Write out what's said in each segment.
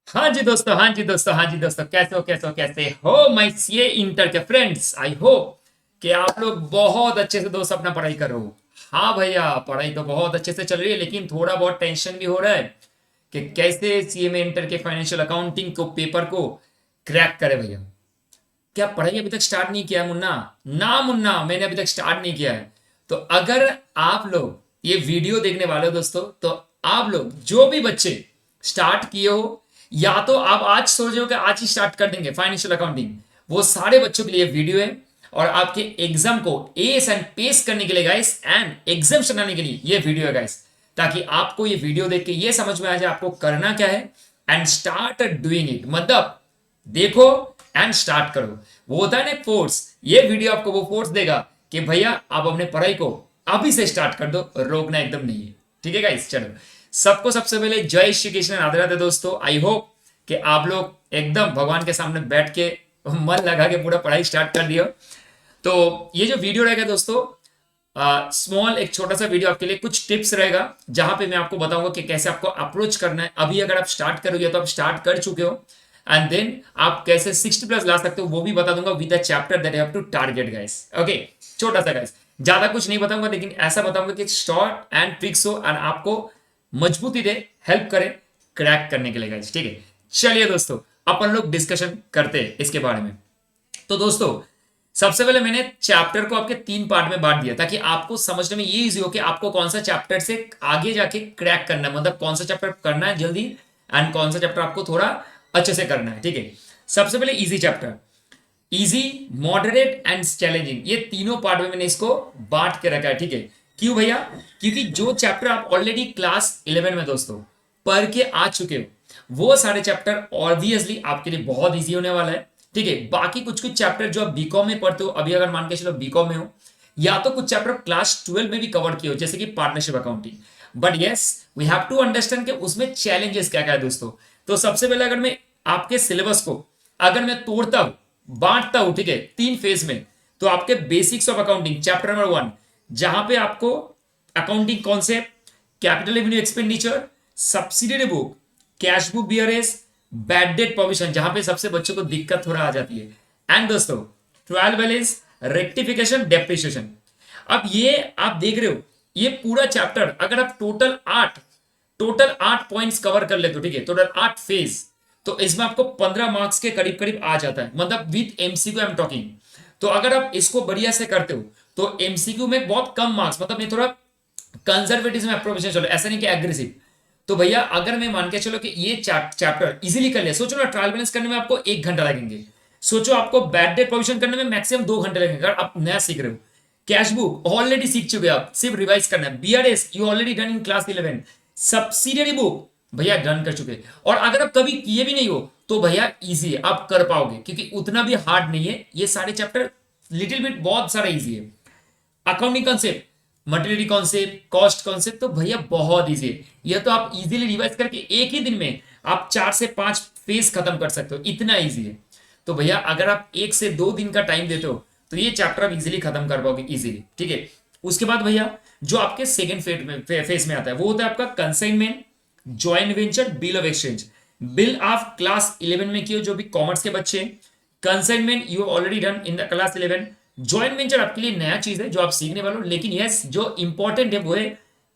हाँ जी दोस्तों, हाँ जी दोस्तों, हाँ जी दोस्तों, कैसे हो माय सीए इंटर के फ्रेंड्स। आई होप कि आप लोग बहुत अच्छे से दोस्त अपना पढ़ाई कर रहे हो। हाँ भैया, पढ़ाई तो बहुत अच्छे से चल रही है, लेकिन थोड़ा बहुत टेंशन भी हो रहा है कि कैसे सीए में इंटर के फाइनेंशियल अकाउंटिंग को पेपर को क्रैक करे भैया। क्या पढ़ाई अभी तक स्टार्ट नहीं किया है मुन्ना? ना मुन्ना, मैंने अभी तक स्टार्ट नहीं किया है। तो अगर आप लोग ये वीडियो देखने वाले हो दोस्तों, तो आप लोग जो भी बच्चे स्टार्ट किए हो, या तो आप आज सोच रहे हो कि आज ही स्टार्ट कर देंगे फाइनेंशियल अकाउंटिंग, वो सारे बच्चों के लिए वीडियो है। और आपके एग्जाम को एस एंड पेस करने के लिए गाइस, एंड एग्जाम बनाने के लिए ये वीडियो है गाइस, ताकि आपको ये वीडियो देख के ये समझ में आ जाए आपको करना क्या है, एंड स्टार्ट डूइंग इट। मतलब देखो एंड स्टार्ट करो। वो होता है ना फोर्स, ये वीडियो आपको वो फोर्स देगा कि भैया आप अपने पढ़ाई को अभी से स्टार्ट कर दो, रोकना एकदम नहीं है। ठीक है गाइस, चलो सबको सबसे पहले जय श्री कृष्ण, राधे राधे दोस्तों। आई होप कि आप लोग एकदम भगवान के सामने बैठ के मन लगा के पूरा पढ़ाई स्टार्ट कर दिया। तो ये जो वीडियो रहेगा दोस्तों, स्मॉल एक छोटा सा वीडियो आपके लिए कुछ टिप्स रहेगा, जहां पे मैं आपको बताऊंगा कि कैसे आपको अप्रोच करना है। अभी अगर आप स्टार्ट करोगे तो आप स्टार्ट कर चुके हो, एंड देन आप कैसे 60+ ला सकते हो वो भी बता दूंगा with the chapter that you have to target guys. Okay, छोटा सा गाइस, ज्यादा कुछ नहीं बताऊंगा, लेकिन ऐसा बताऊंगा कि शॉर्ट एंड ट्रिक्स हो एंड आपको मजबूती दे, हेल्प करे क्रैक करने के लिए गाइस। ठीक है, चलिए दोस्तों अपन लोग डिस्कशन करते हैं इसके बारे में। तो दोस्तों सबसे पहले मैंने चैप्टर को आपके 3 पार्ट में बांट दिया, ताकि आपको समझने में ये इजी हो कि आपको कौन सा चैप्टर से आगे जाके क्रैक करना है, मतलब कौन सा चैप्टर करना है जल्दी, एंड कौन सा चैप्टर आपको थोड़ा अच्छे से करना है। ठीक है, सबसे पहले easy chapter, easy, moderate and challenging, ये तीनों पार्ट में मैंने इसको बांट के रखा है। ठीक है, क्यों भैया? क्योंकि जो चैप्टर आप ऑलरेडी क्लास 11 में दोस्तों पढ़ के आ चुके हो, वो सारे चैप्टर ऑब्वियसली आपके लिए बहुत इजी होने वाला है। ठीक है, बाकी कुछ कुछ चैप्टर जो आप बीकॉम में पढ़ते हो, अभी अगर मान के चलो बीकॉम में हो, या तो कुछ चैप्टर क्लास 12 में भी कवर किए हो, जैसे कि partnership accounting. But yes, we have to understand कि उसमें चैलेंजेस क्या क्या है दोस्तों। तो सबसे पहले अगर मैं आपके सिलेबस को अगर मैं तोड़ता हूं, बांटता हूं, ठीक है, 3 फेज में, तो आपके basics of accounting chapter number 1, जहां पे आपको accounting concept, capital revenue expenditure, subsidiary book, cash book BRS, bad debt provision, जहां पे सबसे बच्चों को दिक्कत थोड़ा आ जाती है, एंड दोस्तों ट्रायल बैलेंस, रेक्टिफिकेशन, डेप्रिसिएशन। अब ये आप देख रहे हो, ये पूरा चैप्टर अगर आप टोटल 8 पॉइंट्स कवर कर लेते हो, ठीक है, टोटल 8 फेज, तो इसमें आपको 15 मार्क्स के करीब करीब आ जाता है, मतलब with MCQ I am talking. तो अगर आप इसको बढ़िया से करते हो तो एमसीक्यू में बहुत कम मार्क्स, मतलब मैं थोड़ा कंजर्वेटिज्म अप्रोच से चलो, ऐसा नहीं कि एग्रेसिव। तो भैया अगर मैं मान के चलो कि ये चैप्टर इजीली कर लिया, सोचो ना ट्रायल बैलेंस करने में आपको 1 घंटा लगेंगे, सोचो आपको बैड डेट प्रोविजन करने में मैक्सिमम 2 घंटे लगेंगे अगर आप नया सीख रहे हो। कैश बुक ऑलरेडी सीख चुके हो आप, सिर्फ रिवाइज करना है। BRS you already done in class 11। Subsidiary book भैया डन कर चुके। और अगर आप कभी किए भी नहीं हो तो भैया इजी है, आप कर पाओगे, क्योंकि उतना भी हार्ड नहीं है ये सारे चैप्टर, लिटिल बिट बहुत सारा इजी है। Accounting concept, materially concept, cost concept, तो भैया बहुत इजी है, ये तो आप इजीली रिवाइज करके एक ही दिन में आप 4 से 5 फेज खत्म कर सकते हो, इतना इजी है। तो भैया अगर आप 1 से 2 दिन का टाइम देते हो तो ये चैप्टर आप इजीली खत्म कर पाओगे इजीली। ठीक है, उसके बाद भैया जो आपके सेकेंड फेज में आता है वो होता है आपका consignment, joint venture, bill of exchange. Bill आप क्लास 11 में किए जो भी कॉमर्स के बच्चे, consignment you already done in the class 11। Joint venture आपके लिए नया चीज है जो आप सीखने वाले हो, लेकिन यस जो इंपॉर्टेंट है वो है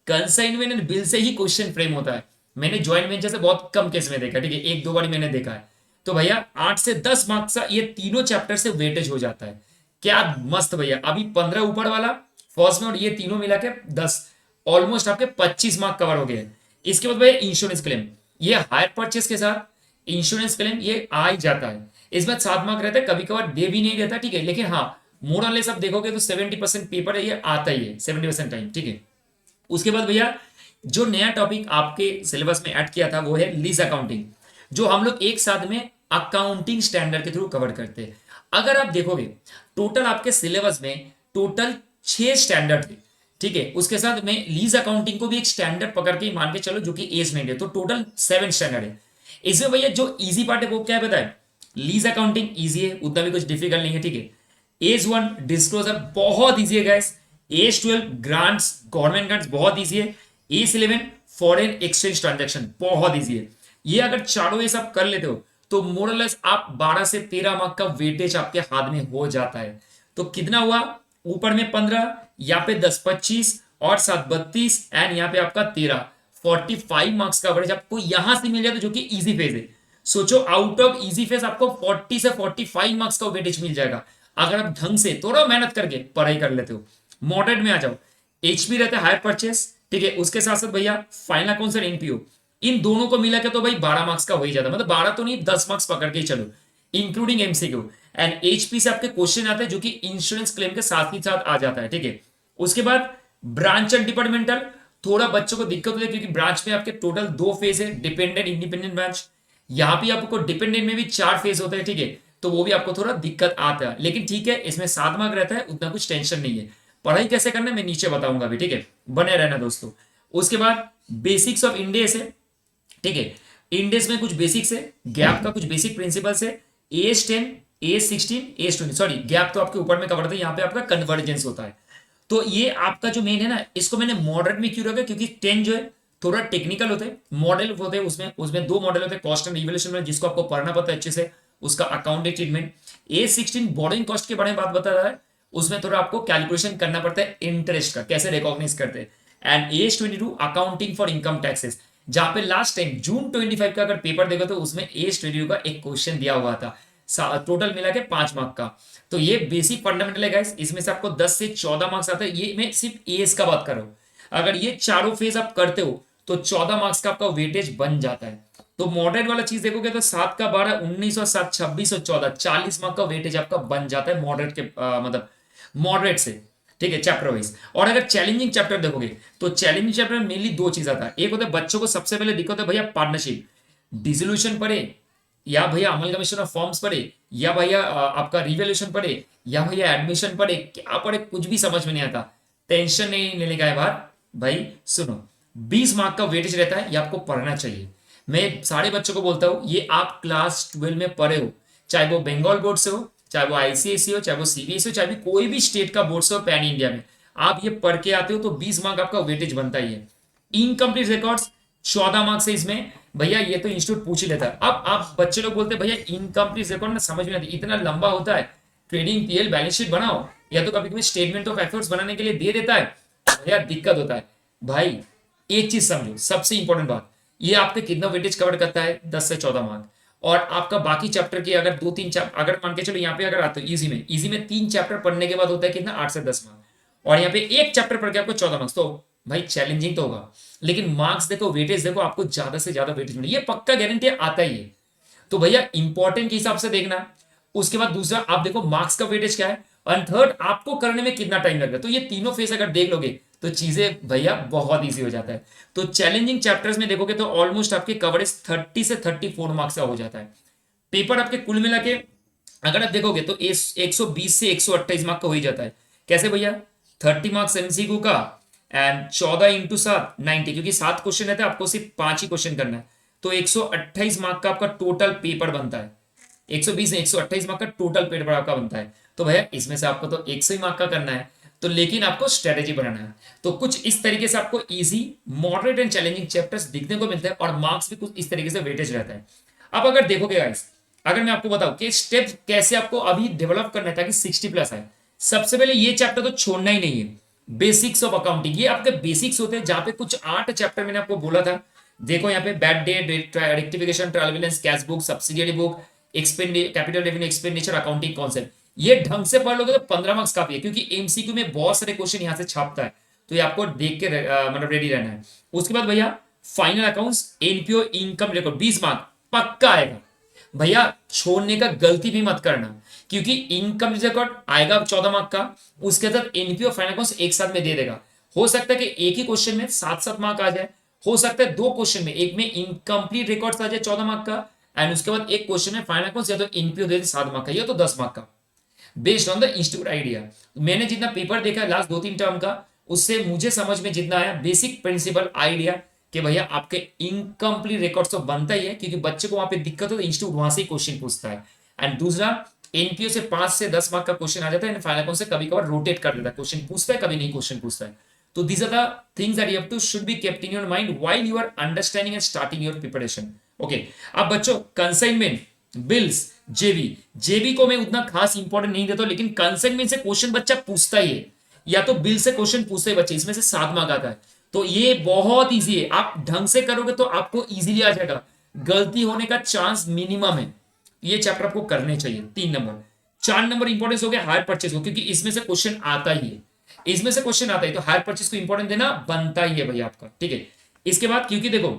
कंसाइनमेंट एंड बिल से ही क्वेश्चन फ्रेम होता है। मैंने ज्वाइंट वेंचर से बहुत कम केस में देखा, ठीक है, 1-2 बार मैंने देखा है। तो भैया 8 से 10 मार्क्स का ये तीनों चैप्टर से वेटेज हो जाता है। क्या मस्त भैया, अभी 15 ऊपर वाला फर्स्ट में, और ये तीनों मिला के 10, ऑलमोस्ट आपके 25 मार्क कवर हो गए। इसके बाद भैया इंश्योरेंस क्लेम, ये हायर परचेस के साथ इंश्योरेंस क्लेम ये आ ही जाता है। इस बार 7 मार्क रहता है, कभी कभार दे भी नहीं देता, ठीक है, लेकिन हाँ मोर ऑन लेस आप देखोगे तो 70% पेपर है ये आता ही है, 70% टाइम। ठीक है, उसके बाद भैया जो नया टॉपिक आपके सिलेबस में ऐड किया था वो है लीज अकाउंटिंग, जो हम लोग एक साथ में अकाउंटिंग स्टैंडर्ड के थ्रू कवर करते हैं। अगर आप देखोगे टोटल आपके सिलेबस में टोटल 6 स्टैंडर्ड थे, ठीक है, उसके साथ में लीज अकाउंटिंग को भी एक स्टैंडर्ड पकड़ के मान के चलो जो कि एज नहीं है, तो टोटल 7 स्टैंडर्ड है। इसमें भैया जो इजी पार्ट है वो क्या है बताए, लीज अकाउंटिंग इजी है, उतना भी कुछ डिफिकल्ट नहीं है। ठीक है, एज 1 डिस्क्लोजर बहुत इजी है guys, AS 12 grants, government grants बहुत इजी है, एज 11 फॉरेन एक्सचेंज ट्रांजेक्शन बहुत इजी है। ये अगर चारों ये सब कर लेते हो तो मोरलेस आप 12 से 13 मार्क का वेटेज आपके हाथ में हो जाता है। तो कितना हुआ, ऊपर में 15, यहाँ पे 10 25 और 7 32 एंड यहाँ पे आपका 13, 45 मार्क्स का एवरेज आपको यहां से मिल जाता है, जो कि इजी फेज है। सोचो आउट ऑफ इजी फेज आपको 40 से 45 मार्क्स का वेटेज मिल जाएगा अगर आप ढंग से थोड़ा मेहनत करके पढ़ाई कर लेते हो। मॉडरेट में आ जाओ, एचपी रहता है हायर परचेस, ठीक है, उसके साथ साथ भैया फाइनल अकाउंट्स और एनपीओ, इन दोनों को मिला के तो भाई 12 मार्क्स का हो ही जाता है, मतलब 12 तो नहीं 10 मार्क्स पकड़ के ही चलो, इंक्लूडिंग एमसीक्यू। एंड एचपी से आपके क्वेश्चन आते हैं जो कि इंश्योरेंस क्लेम के साथ ही साथ आ जाता है, ठीक है। उसके बाद ब्रांच एंड डिपार्टमेंटल, थोड़ा बच्चों को दिक्कत होती है क्योंकि ब्रांच में आपके टोटल 2 फेज है, डिपेंडेंट इंडिपेंडेंट ब्रांच। यहाँ पे आपको डिपेंडेंट में भी 4 फेज होते हैं, ठीक है, तो वो भी आपको थोड़ा दिक्कत आता है, लेकिन ठीक है, इसमें 7 मार्क रहता है, उतना कुछ टेंशन नहीं है। पढ़ाई कैसे करना है मैं नीचे बताऊंगा भी, ठीक है, बने रहना दोस्तों। उसके बाद बेसिक्स ऑफ इंडेस है, ठीक है, इंडेस में कुछ बेसिक्स है, गैप का कुछ बेसिक प्रिंसिपल्स है, AS 10 AS 16 AS 20, sorry GAAP तो आपके ऊपर में कवर था, यहाँ पे आपका कन्वर्जेंस होता है। तो ये आपका जो मेन है ना, इसको मैंने मॉडरेट में क्यों रखा, क्योंकि 10 जो है थोड़ा टेक्निकल होते हैं, मॉडल होते हैं, उसमें उसमें 2 मॉडल होते हैं, कॉस्ट एंड रिवोल्यूशन में, जिसको आपको पढ़ना पड़ता है अच्छे से, उसका अकाउंटिंग ट्रीटमेंट। ए 16 बोरोइंग कॉस्ट के बारे में बात बता रहा है, उसमें थोड़ा आपको कैलकुलेशन करना पड़ता है इंटरेस्ट का, कैसे रिकॉग्नाइज करते हैं। And AS 22 accounting for income taxes, जहां पे लास्ट टाइम जून 25 का अगर पेपर देखो तो उसमें एज 22 का एक क्वेश्चन दिया हुआ था, टोटल मिला के 5 मार्क का। तो ये बेसिक फंडामेंटल है गाइस, इसमें से आपको 10 से 14 मार्क्स आता है, ये मैं सिर्फ एज का बात कर रहा हूं। अगर ये चारों फेज आप करते हो तो 14 मार्क्स का आपका वेटेज बन जाता है। तो मॉडरेट वाला चीज देखोगे तो 7 का 12 19 और 7 26 और 14 40 मार्क का वेटेज आपका बन जाता है मॉडरेट के मतलब मॉडरेट से, ठीक है, चैप्टर वाइज। और अगर चैलेंजिंग चैप्टर देखोगे तो चैलेंजिंग चैप्टर में मेनली 2 चीज आता है, एक होता है बच्चों को सबसे पहले दिक्कत है भैया पार्टनरशिप, डिसोल्यूशन पढ़े या भैया अमलगमेशन ऑफ फॉर्म्स पढ़े या भैया आपका रिवोल्यूशन पढ़े या भैया एडमिशन पढ़े, क्या पढ़े कुछ भी समझ में नहीं आता। टेंशन नहीं लेने का है बात भाई, सुनो 20 मार्क का वेटेज रहता है, ये आपको पढ़ना चाहिए। मैं सारे बच्चों को बोलता हूं ये आप क्लास 12 में पढ़े हो, चाहे वो बंगाल बोर्ड से हो, चाहे वो आईसीएसई हो, चाहे वो सीबीएसई हो, चाहे भी कोई भी स्टेट का बोर्ड से हो पैन इंडिया में, आप ये पढ़ के आते हो तो 20 मार्क आपका वेटेज बनता ही है। इनकम्प्लीट रिकॉर्ड्स 14 मार्क्स है इसमें, भैया ये तो इंस्टीट्यूट पूछ ही लेता है। अब आप बच्चे लोग बोलते हैं भैया इनकम्प्लीट रिकॉर्ड ना समझ में नहीं आती, इतना लंबा होता है, ट्रेडिंग पीएल बैलेंस शीट बनाओ या तो कभी कभी स्टेटमेंट ऑफ एफर्ट्स बनाने के लिए दे देता है, भैया दिक्कत होता है। भाई एक चीज समझो, सबसे इंपॉर्टेंट बात, ये आपके कितना वेटेज कवर करता है 10 से 14 मार्क, और आपका बाकी चैप्टर की अगर 2-3 चैप्टर अगर मान के चलो यहाँ पे अगर आते हो इजी में 3 चैप्टर पढ़ने के बाद होता है कितना 8 से 10 मार्क, और यहाँ पे एक चैप्टर पढ़ के आपको 14 मार्क्स, तो भाई चैलेंजिंग तो होगा, लेकिन मार्क्स देखो वेटेज देखो आपको ज्यादा से ज्यादा वेटेज मिले, ये पक्का गारंटी आता ही है। तो भैया इंपॉर्टेंट के हिसाब से देखना। उसके बाद दूसरा आप देखो मार्क्स का वेटेज क्या है, और थर्ड आपको करने में कितना टाइम लगेगा। तो ये तीनों फेस अगर देख लोगे तो चीजें भैया बहुत इजी हो जाता है। तो चैलेंजिंग चैप्टर्स में देखोगे तो ऑलमोस्ट आपके कवरेज 30 से 34 मार्क्स का हो जाता है। पेपर आपके कुल मिला के अगर आप देखोगे तो 120 से 128 मार्क का हो ही जाता है। कैसे भैया, 30 मार्क्स एमसीक्यू का एंड 14 इंटू 7 90, क्योंकि 7 क्वेश्चन रहते हैं, आपको सिर्फ 5 ही क्वेश्चन करना है, तो 128 मार्क का आपका टोटल पेपर बनता है। 120 128 मार्क का टोटल पेपर आपका बनता है। तो भैया इसमें से आपको तो 100 ही मार्क का करना है, तो लेकिन आपको स्ट्रेटेजी बनाना है। तो कुछ इस तरीके से आपको easy moderate and challenging chapters दिखने को मिलते हैं, और मार्क्स भी कुछ इस तरीके से वेटेज रहता है। अब अगर देखोगे गाइस, अगर मैं आपको बताऊं कि स्टेप कैसे आपको अभी डेवलप करना है ताकि 60 प्लस आए, सबसे पहले ये चैप्टर तो छोड़ना ही नहीं है, बेसिक्स ऑफ अकाउंटिंग। ये आपके बेसिक्स होते हैं, जहां पे कुछ 8 चैप्टर मैंने आपको बोला था। देखो यहाँ पे bad debt rectification, trial balance, cash book, subsidiary book, capital revenue expenditure, accounting concept, ये ढंग से पढ़ लोगे तो 15 मार्क्स काफी है, क्योंकि एमसीक्यू में बहुत सारे क्वेश्चन यहाँ से छापता है, तो ये आपको देख के मतलब रेडी रहना है। उसके बाद भैया final accounts, NPO, income record 20 mark पक्का आएगा भैया, छोड़ने का गलती भी मत करना, क्योंकि इनकम रिकॉर्ड आएगा 14 मार्क का, उसके साथ एनपीओ फाइनल अकाउंट्स एक साथ में दे देगा। हो सकता है कि एक ही क्वेश्चन में 7-7 मार्क आ जाए, हो सकता है 2 क्वेश्चन में, एक में इनकम्प्लीट रिकॉर्ड्स आ जाए 14 मार्क का, एंड उसके बाद एक क्वेश्चन में फाइनल अकाउंट्स या तो एनपीओ दे दे 7 मार्क का या तो 10 मार्क का, based on the institute idea. मैंने जितना पेपर देखा है लास्ट 2-3 टर्म का, उससे मुझे समझ में जितना आया बेसिक प्रिंसिपल आइडिया कि भैया आपके इनकम्प्लीट रिकॉर्ड्स तो बनता ही है, क्योंकि बच्चे को वहां पे दिक्कत हो तो इंस्टीट्यूट वहां से ही क्वेश्चन पूछता है। एंड दूसरा एनपीओ से 5 से 10 मार्क का क्वेश्चन आ जाता है, फाइनल अकाउंट से कभी कभार रोटेट कर देता है, क्वेश्चन पूछता है कभी नहीं क्वेश्चन पूछता है। तो these are the things that you have to should be kept in your mind while you are understanding and starting your preparation. Okay, अब बच्चों कंसाइनमेंट, बिल्स, जेबी, जेबी को मैं उतना खास इंपॉर्टेंट नहीं देता, लेकिन कंसाइनमेंट से क्वेश्चन बच्चा पूछता ही है, या तो बिल से क्वेश्चन पूछते ही बच्चे, इसमें से 7 मार्क आता है। तो ये बहुत इजी है, आप ढंग से करोगे तो आपको इजीली आ जाएगा, गलती होने का चांस मिनिमम है। ये चैप्टर आपको करने चाहिए। 3 नंबर, 4 नंबर इंपॉर्टेंस हो गया हायर परचेज को, क्योंकि इसमें से क्वेश्चन आता ही है, इसमें से क्वेश्चन आता है, तो हायर परचेज को इंपॉर्टेंस देना बनता ही है भैया आपका, ठीक है। इसके बाद क्योंकि देखो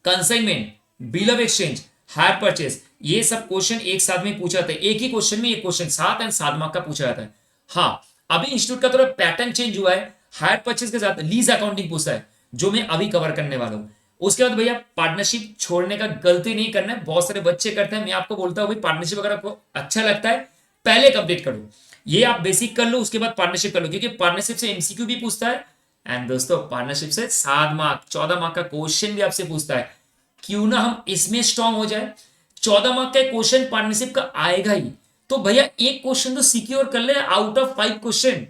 consignment, bill of exchange, hire purchase, ये सब क्वेश्चन एक साथ में पूछा जाता है, एक ही क्वेश्चन में एक क्वेश्चन 7 एंड 7 मार्क का पूछा जाता है। हाँ, अभी इंस्टीट्यूट का थोड़ा पैटर्न चेंज हुआ है, हायर परचेज के साथ लीज अकाउंटिंग पूछा है, जो मैं अभी कवर करने वाला हूं। उसके बाद भैया पार्टनरशिप छोड़ने का गलती नहीं करना है, बहुत सारे बच्चे करते हैं, मैं आपको बोलता हूं भाई पार्टनरशिप अगर आपको अच्छा लगता है पहले कंप्लीट करो, ये आप बेसिक कर लो, उसके बाद पार्टनरशिप कर लो, क्योंकि पार्टनरशिप से एमसीक्यू भी पूछता है, एंड दोस्तों पार्टनरशिप से 7 मार्क 14 मार्क का क्वेश्चन भी आपसे पूछता है। क्यों ना हम इसमें स्ट्रांग हो जाए, 14 मार्क का क्वेश्चन पार्टनरशिप का आएगा ही, तो भैया एक क्वेश्चन तो सिक्योर कर ले आउट ऑफ 5 क्वेश्चन,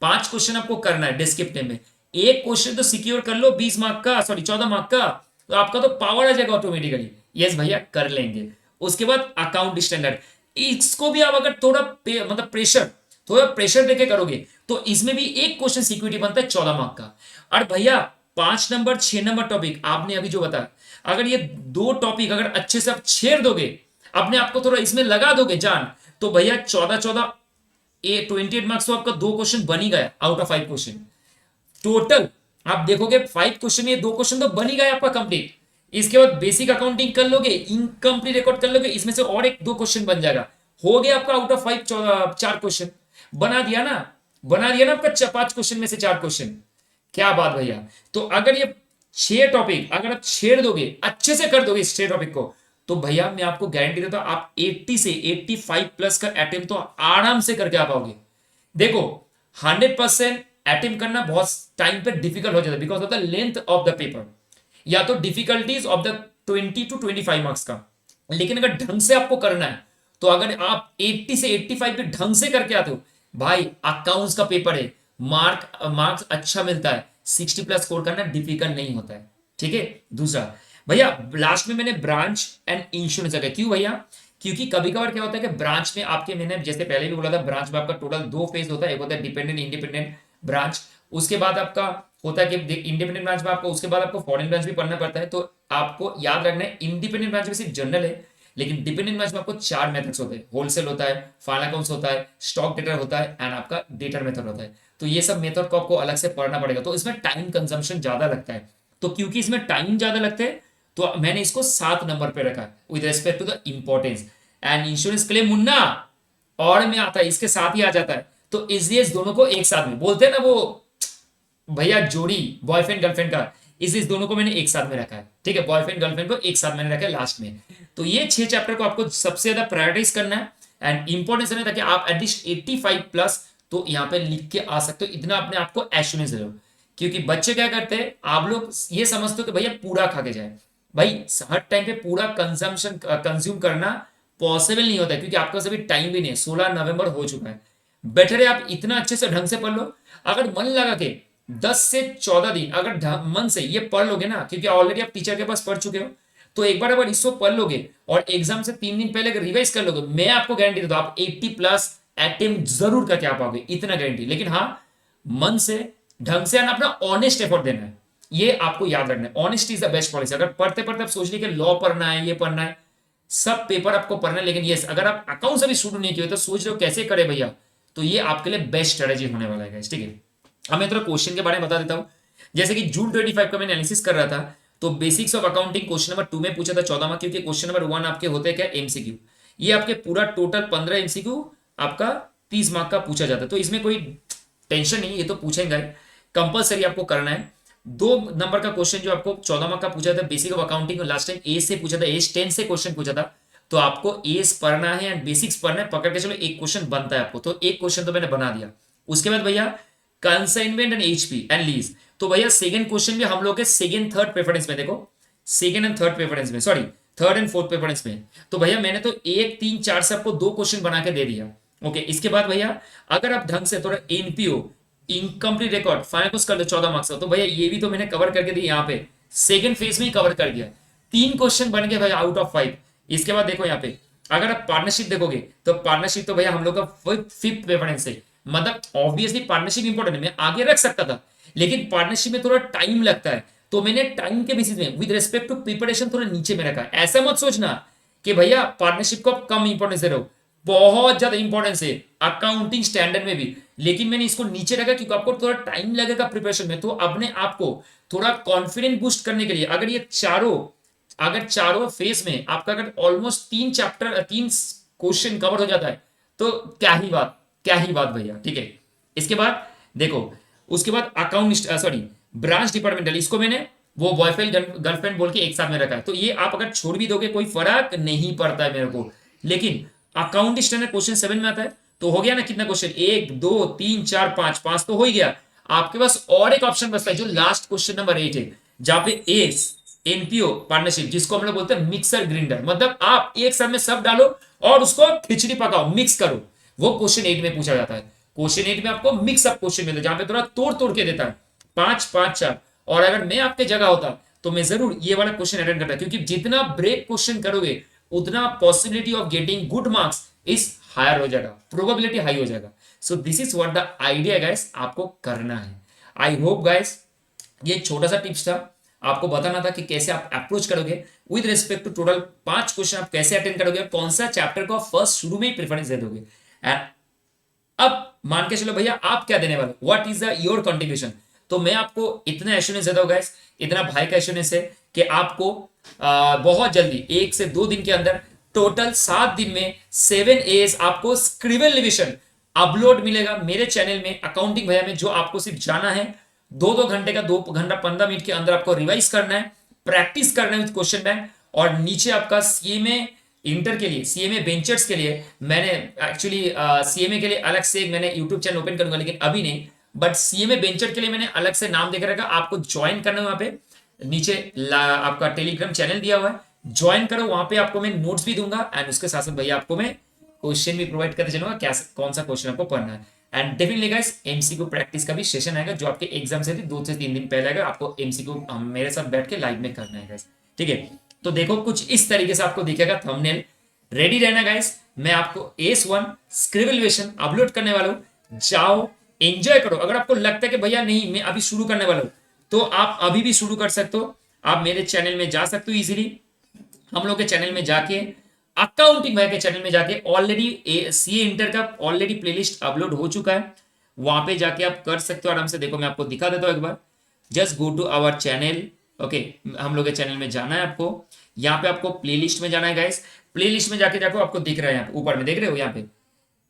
5 क्वेश्चन आपको करना है डिस्क्रिप्टिव में, एक क्वेश्चन तो सिक्योर कर लो 20 मार्क का, सॉरी 14 मार्क का, तो आपका तो पावर आ जाएगा ऑटोमेटिकली। यस भैया कर लेंगे। उसके बाद अकाउंट स्टैंडर्ड, इसको भी आप अगर थोड़ा मतलब थोड़ा प्रेशर देके करोगे तो इसमें भी एक क्वेश्चन सिक्योरिटी बनता है 14 मार्क का। और भैया 5 नंबर 6 नंबर टॉपिक आपने अभी जो बताया, अगर ये 2 टॉपिक अगर अच्छे से आप छेड़ दोगे, अपने आप को थोड़ा इसमें लगा दोगे जान, तो भैया 14 28 मार्क्स तो आपका 2 क्वेश्चन बन ही गया आउट ऑफ 5 क्वेश्चन टोटल। आप देखोगे 5 क्वेश्चन, ये 2 क्वेश्चन तो बन ही गए आपका कंप्लीट। इसके बाद बेसिक अकाउंटिंग कर लोगे, इनकम्प्लीट रिकॉर्ड कर लोगे, इसमें से और एक 2 क्वेश्चन बन जाएगा, हो गया आपका आउट ऑफ 5 4 क्वेश्चन बना दिया ना, बना दिया ना आपका 5 क्वेश्चन में से 4 क्वेश्चन। क्या बात भैया। तो अगर ये 6 टॉपिक अगर आप छेड़ दोगे, अच्छे से कर दोगे इस 6 टॉपिक को, तो भैया मैं आपको गारंटी देता हूं आप 80 से 85 प्लस का अटेम्प्ट तो आराम से करके आ पाओगे। देखो 100% अटेम्प्ट करना बहुत टाइम पे डिफिकल्ट हो जाता है because of the length of the paper, या तो difficulties of the 20 to 25 marks का। लेकिन अगर ढंग से आपको करना है, तो अगर आप 80 से 85 पे ढंग से करके आते हो, भाई अकाउंट्स का पेपर है, मार्क्स अच्छा मिलता है, 60 प्लस स्कोर करना डिफिकल्ट नहीं होता है, ठीक है। दूसरा भैया लास्ट में मैंने ब्रांच एंड इंश्योरेंस रखा, क्यों भैया, क्योंकि कभी कभार क्या होता है कि ब्रांच में आपके, मैंने जैसे पहले भी बोला था, ब्रांच में आपका टोटल 2 फेज होता है, एक होता है डिपेंडेंट इंडिपेंडेंट ब्रांच, उसके बाद आपका होता है कि इंडिपेंडेंट ब्रांच में आपको उसके बाद आपको फॉरेन ब्रांच भी पढ़ना पड़ता है। तो आपको याद रखना है इंडिपेंडेंट ब्रांच में सिर्फ जनरल है, लेकिन डिपेंडेंट ब्रांच में आपको 4 मेथड्स होते हैं, होलसेल होता है, फाइनल अकाउंट्स होता है, स्टॉक डेटर होता है, एंड आपका डेटर मेथड होता है। तो ये सब मेथड को आपको अलग से पढ़ना पड़ेगा, तो इसमें टाइम कंजम्पशन ज्यादा लगता है। तो क्योंकि इसमें टाइम ज्यादा लगता है, तो मैंने इसको 7 नंबर पे रखा है with respect to the importance. And insurance claim मुन्ना और में आता है, इसके साथ ही आ जाता है, तो इसलिए इस दोनों को एक साथ में बोलते हैं ना वो भैया जोड़ी बॉयफ्रेंड गर्लफ्रेंड का, इस दोनों को मैंने एक साथ में रखा है, ठीक है, बॉयफ्रेंड गर्लफ्रेंड को एक साथ मैंने रखा है लास्ट में। तो ये 6 चैप्टर को आपको सबसे ज्यादा प्रायोरिटाइज करना है एंड इंपॉर्टेंस है, ताकि आप एटलीस्ट 85 प्लस तो यहाँ पे लिख के आ सकते हो, इतना अपने आप को एश्योरेंस दे लो। क्योंकि बच्चे क्या करते हैं, आप लोग ये समझते हो कि भैया पूरा खा के जाए, भाई हर टाइम पे पूरा कंज्यूम करना पॉसिबल नहीं होता है, क्योंकि आपका सभी टाइम भी नहीं है, 16 नवंबर हो चुका है। बेटर है आप इतना अच्छे से ढंग से पढ़ लो, अगर मन लगा के 10 से 14 दिन अगर मन से ये पढ़ लोगे ना, क्योंकि ऑलरेडी आप टीचर के पास पढ़ चुके हो, तो एक बार अगर इसको पढ़ लोगे और एग्जाम से 3 दिन पहले अगर रिवाइज कर लोगे, मैं आपको गारंटी देता हूं आप 80 प्लस अटेम्प्ट जरूर करके आ पाओगे, इतना गारंटी। लेकिन हाँ, मन से ढंग से अपना ऑनेस्ट एफर्ट देना है, ये आपको याद रखना है। Honesty is the best policy. अगर पढ़ते पढ़ते आप सोच लीजिए कि लॉ पढ़ना है, ये पढ़ना है, सब पेपर आपको पढ़ना है, लेकिन यस अगर आप अकाउंट्स अभी शुरू नहीं किए तो सोच रहे हो कैसे करे भैया, तो ये आपके लिए बेस्ट स्ट्रेटेजी होने वाला है, ठीक है। अब मैं थोड़ा क्वेश्चन के बारे में बता देता हूं। जैसे कि जून 25 का मैंने एनालिसिस कर रहा था, तो basics of accounting question number 2 में पूछा था 14 मार्क, क्योंकि क्वेश्चन नंबर 1 आपके होते हैं क्या एमसीक्यू, ये आपके पूरा टोटल 15 एमसीक्यू आपका 30 मार्क का पूछा जाता है, तो इसमें कोई टेंशन नहीं, ये तो पूछेंगे, कंपलसरी आपको करना है। 2 नंबर का क्वेश्चन जो आपको 14 मार्क का पूछा था basic of accounting, last time A से पूछा था, एज 10 से क्वेश्चन पूछा था, तो आपको एज पढ़ना है एंड बेसिक्स पढ़ना है, पकड़ के चलो एक क्वेश्चन बनता है आपको, तो एक क्वेश्चन तो मैंने बना दिया। उसके बाद भैया consignment and HP and lease, तो भैया सेकंड क्वेश्चन भी हम लोग के सेकंड थर्ड प्रेफरेंस में, देखो सेकंड एंड थर्ड प्रेफरेंस में, sorry third and fourth preference में, तो भैया मैंने तो 1 3 4 से आपको 2 क्वेश्चन बना के दे दिया। ओके, इसके बाद भैया अगर आप ढंग से थोड़ा एनपीओ इनकम्प्लीट रिकॉर्ड फाइनल कुछ कर दो 14 मार्क्स का, तो भैया ये भी तो मैंने कवर करके दी यहाँ पे, सेकंड फेज में ही कवर कर दिया। 3 क्वेश्चन बन गए भाई आउट ऑफ 5। इसके बाद देखो यहाँ पे अगर आप पार्टनरशिप देखोगे तो पार्टनरशिप तो भैया हम लोग का फिफ्थ प्रेफरेंस है। मतलब ऑब्वियसली पार्टनरशिप इंपॉर्टेंट है, मैं आगे रख सकता था, लेकिन पार्टनरशिप में थोड़ा टाइम लगता है, तो मैंने टाइम के बेसिस में विद रिस्पेक्ट टू प्रिपरेशन थोड़ा नीचे में रखा है। ऐसा मत सोचना कि भैया पार्टनरशिप को आप कम इंपॉर्टेंस दे रहे हो, बहुत ज्यादा इंपॉर्टेंस है अकाउंटिंग स्टैंडर्ड में भी, लेकिन मैंने इसको नीचे रखा क्योंकि आपको थोड़ा टाइम लगेगा प्रिपरेशन में। तो अपने आप को थोड़ा कॉन्फिडेंट बूस्ट करने के लिए अगर चारों फेस में आपका अगर ऑलमोस्ट 3 क्वेश्चन कवर हो जाता है तो क्या ही बात भैया, ठीक है। इसके बाद देखो, उसके बाद अकाउंट सॉरी ब्रांच डिपार्टमेंटल, इसको मैंने वो बॉयफ्रेंड गर्लफ्रेंड बोल के एक साथ में रखा है, तो ये आप अगर छोड़ भी दोगे कोई फर्क नहीं पड़ता है मेरे को। लेकिन अकाउंट स्टैंडर्ड क्वेश्चन 7 में आता है, तो हो गया ना कितना क्वेश्चन, 1 2 3 4 5, 5 तो हो ही गया। आपके पास और एक ऑप्शन बचता है जो लास्ट क्वेश्चन नंबर 8 है, जहां पे एस एनपीओ पार्टनरशिप, जिसको हम लोग बोलते हैं मिक्सर ग्राइंडर, मतलब आप एक साथ में सब डालो और उसको खिचड़ी पकाओ, मिक्स करो। वो क्वेश्चन 8 में पूछा जाता है। क्वेश्चन 8 में आपको मिक्स अप क्वेश्चन मिलता है, जहां पे थोड़ा तोड़ तोड़ के देता है 5 5 4। और अगर मैं आपके जगह होता तो मैं जरूर ये वाला क्वेश्चन अटेंड करता, क्योंकि जितना ब्रेक क्वेश्चन करोगे उतना possibility of getting good marks इस हायर हो जाएगा, प्रोबेबिलिटी हाई हो जाएगा। So this is what the idea guys आपको करना है। आई होप गाइस ये छोटा सा टिप्स था, आपको बताना था कि कैसे आप अप्रोच करोगे with respect to total 5 question आप कैसे अटेंड करोगे, कौन सा चैप्टर को फर्स्ट शुरू में ही प्रेफरेंस दे दोगे। एंड अब मान के चलो भैया आप क्या देने वाले, what is the your contribution. तो मैं आपको इतना एश्योरेंस देता हूँ गाइस, इतना भाई का एश्योरेंस है कि आपको बहुत जल्दी 1 से 2 दिन के अंदर टोटल 7 दिन में 7 A's आपको स्क्रिबल रिविजन अपलोड मिलेगा मेरे चैनल में अकाउंटिंग भैया में, जो आपको सिर्फ जाना है 2-2 घंटे का 2 घंटा 15 मिनट के अंदर आपको रिवाइज करना है, प्रैक्टिस करना है विद क्वेश्चन बैंक। और नीचे आपका सीएमए इंटर के लिए, सीएमए बेंचर्स के लिए मैंने एक्चुअली सीएमए के लिए अलग से मैंने यूट्यूब चैनल ओपन करूंगा, लेकिन अभी नहीं, बट सीएमए बेंचर के लिए मैंने अलग से नाम देकर रखा, आपको ज्वाइन करना है। वहां पे नीचे आपका टेलीग्राम चैनल दिया हुआ है, ज्वाइन करो, वहां पे आपको मैं नोट्स भी दूंगा एंड उसके साथ साथ भैया आपको मैं क्वेश्चन भी प्रोवाइड करते चलूंगा, क्या कौन सा क्वेश्चन आपको पढ़ना है। And definitely guys MCQ practice का भी सेशन आएगा, जो आपके एग्जाम से 2 से 3 दिन पहले आएगा, आपको एमसीक्यू मेरे साथ बैठ के लाइव में करना है गाइस, ठीक है। तो देखो कुछ इस तरीके से आपको दिखेगा थंबनेल, रेडी रहना गाइस। मैं आपको AS1 स्क्रिबल रिविजन अपलोड करने वाला हूं, जाओ एंजॉय करो। अगर आपको लगता है कि भैया नहीं मैं अभी शुरू करने वाला हूं, तो आप अभी भी शुरू कर सकते हो, आप मेरे चैनल में जा सकते हो इजीली। हम लोग के चैनल में जाके अकाउंटिंग भैया के चैनल में जाके ऑलरेडी सीए इंटर का ऑलरेडी प्लेलिस्ट अपलोड हो चुका है, वहां पे जाके आप कर सकते हो आराम से। देखो मैं आपको दिखा देता हूं एक बार, just go to our channel, okay. हम लोग के चैनल में जाना है आपको, यहाँ पे आपको प्लेलिस्ट में जाना है गाइस। प्लेलिस्ट में जाके देखो आपको दिख रहा है यहाँ पे ऊपर में, देख रहे हो यहाँ पे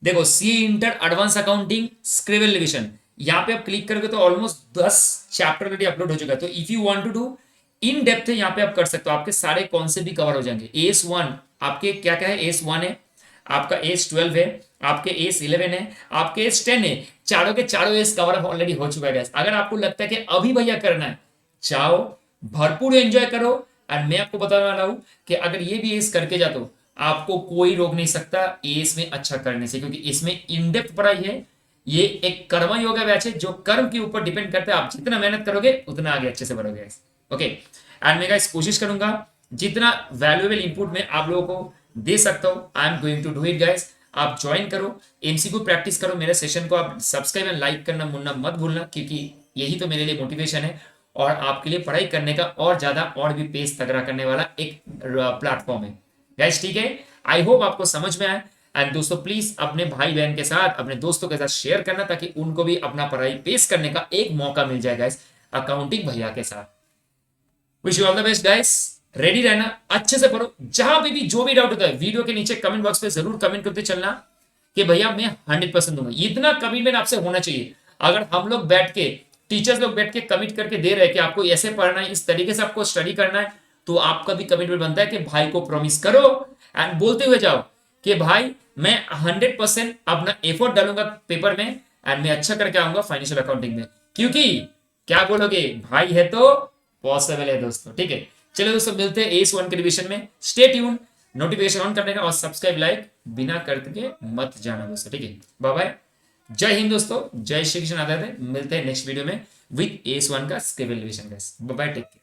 देखो C inter advance accounting scribble revision, यहाँ पे आप क्लिक करोगे तो ऑलमोस्ट 10 चैप्टर ऑलरेडी अपलोड हो चुका है। तो if you want to do in depth है, यहाँ पे आप कर सकते हो, आपके सारे कॉन्सेप्ट भी कवर हो जाएंगे। AS1 आपके क्या क्या है, AS1 है, आपका AS12 है, आपके AS11 है, आपके AS10 है, चारों के चारों एस कवर ऑलरेडी हो चुका है। अगर आपको लगता है कि अभी भैया करना है, चाहो भरपूर एंजॉय करो। और मैं आपको बताने वाला हूं कि अगर ये भी एस करके जाते हो, आपको कोई रोक नहीं सकता एस में अच्छा करने से, क्योंकि इसमें इन डेप्थ पढ़ाई है। ये एक कर्म योगा बैच है, जो कर्म के ऊपर डिपेंड करता है, आप जितना मेहनत करोगे उतना आगे अच्छे से बढ़ोगे, ओके। एंड मैं गाइस कोशिश करूंगा जितना वैल्यूएबल इनपुट में आप लोगों को दे सकता हूं, I am going to do it guys. आप ज्वाइन करो, एमसीक्यू प्रैक्टिस करो, मेरे सेशन को आप सब्सक्राइब एंड लाइक करना मुन्ना मत भूलना, क्योंकि यही तो मेरे लिए मोटिवेशन है और आपके लिए पढ़ाई करने का और ज्यादा और भी पेस तगड़ा करने वाला एक प्लेटफॉर्म है गाइस, ठीक है। आई होप आपको समझ में आए। एंड दोस्तों प्लीज अपने भाई बहन के साथ, अपने दोस्तों के साथ शेयर करना, ताकि उनको भी अपना पढ़ाई पेश करने का एक मौका मिल जाए गाइस अकाउंटिंग भैया के साथ। Wish you all the best guys, ready रहना, अच्छे से पढ़ो। जहां पे भी जो भी डाउट होता है वीडियो के नीचे कमेंट बॉक्स पे जरूर कमेंट करते चलना कि भैया मैं 100% दूंगा। इतना कमिटमेंट आपसे होना चाहिए। अगर हम लोग बैठ के, टीचर्स लोग बैठ के कमिट करके दे रहे हैं कि आपको ऐसे पढ़ना है, इस तरीके से आपको स्टडी करना है, तो आपका भी कमिटमेंट बनता है कि भाई को प्रॉमिस करो एंड बोलते हुए जाओ कि भाई मैं 100% अपना एफर्ट डालूंगा पेपर में एंड मैं अच्छा करके आऊंगा फाइनेंशियल अकाउंटिंग में, क्योंकि क्या बोलोगे भाई है तो पॉसिबल है दोस्तों, ठीक है। चलो दोस्तों मिलते हैं AS1 के रिवीजन में, स्टे ट्यून, नोटिफिकेशन ऑन करने का और सब्सक्राइब लाइक बिना करके मत जाना दोस्तों, ठीक है। बाय बाय, जय हिंद दोस्तों, जय श्री कृष्ण, आदर है। मिलते हैं नेक्स्ट वीडियो में विद एस वन का skill elevation guys. Bye bye, take care.